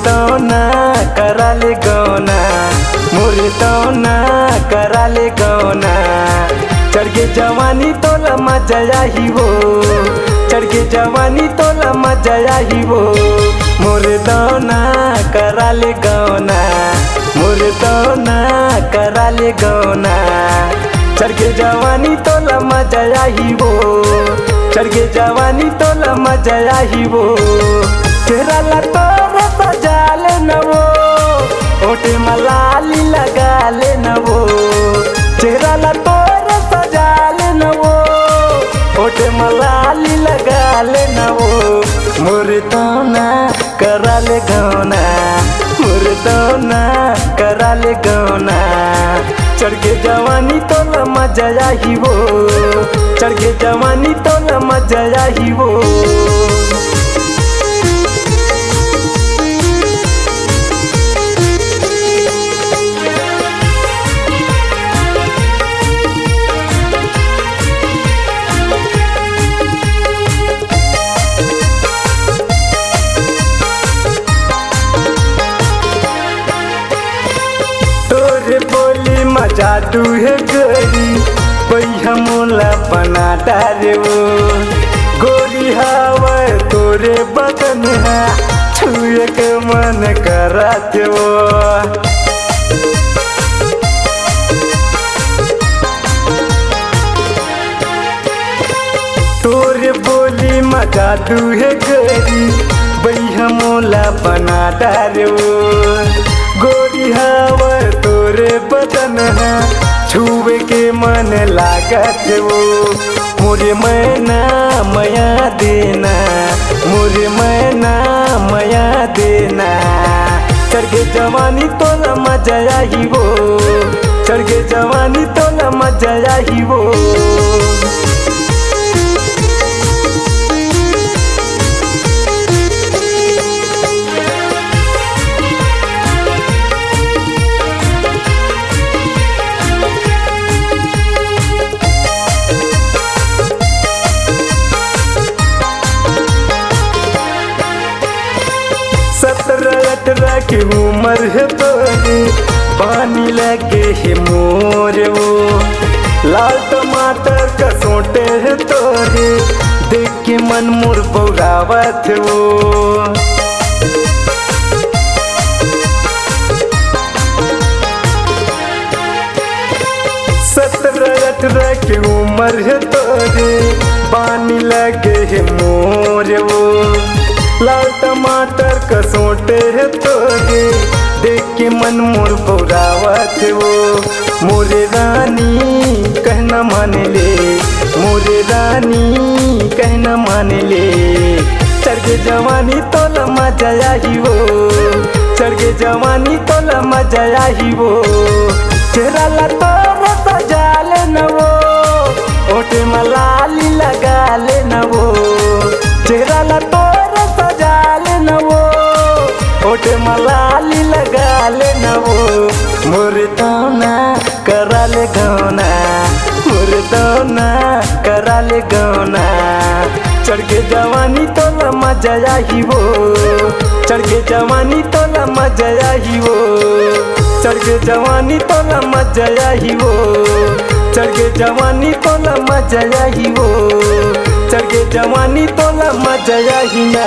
तो ना कराले गौना, मोरे तो ना कराले गौना। चढ़ के जवानी तोला मजा आई हो, चढ़ के जवानी तोला मजा आई हो। मोरे तो ना कराले गौना, मोरे तो ना कराले गौना। चढ़ के जवानी तोला मजा आई हो, चढ़ के जवानी तोला मजा आई हो। तेरा ला तोर सजा ले न वो, ओटे मलाली लगा ले न वो। तेरा ला तोर सजा ले न वो, ओटे मलाली लगा ले न वो। मोरे तो ना करा ले गौना, मोरे तो ना करा ले गौना। चढ़ के जवानी तोला मजा आई हो, चढ़ के जवानी तोला मजा आई हो। तोरे बोली मजा दुहे गोरी, पैया मोला बना डारे वो। गोरी हवा तोरे बदन है, छुए के मन कराते वो। तोरे बोली मजा दुहे गोरी, पैया मोला बना डारे वो। गोरी हवा तोरे बदन है, छुए के मन लागत वो। मोरे मैना मया देना, मोरे मैना मया देना। चढ़ के जवानी तोला मजा आई हो, चढ़ के जवानी तोला मजा आई हो। अठारह की उम्र है तोरी, पानी लगे है मोर वो। लाल टमाटर का सोटे है तोरी, देख के मन मोर बौरावत वो। 17-18 की उम्र है तोरी, पानी लगे है मोर वो। लाल टमाटर का सोटे है तोरे, देख के मन मोर बौरावत वो। मोरे रानी कहना मान ले, मोरे रानी कहना मान ले। चढ़ के जवानी तोला मजा आई हो, चढ़ के जवानी तोला मजा आई हो। तेरा ला तोर सजा ले न वो, ओटे मलाली लगा ले न वो। तेरा ला ओटे मलाली लगा ले न वो। मोरे तो ना करा ले गौना, मोरे तो ना करा ले गौना। चढ़ के जवानी तोला मजा आई हो, चढ़ के जवानी तोला मजा आई हो। चढ़ के जवानी तोला मजा आई हो, चढ़ के जवानी तोला मजा आई हो। चढ़ के जवानी तोला मजा आई ना।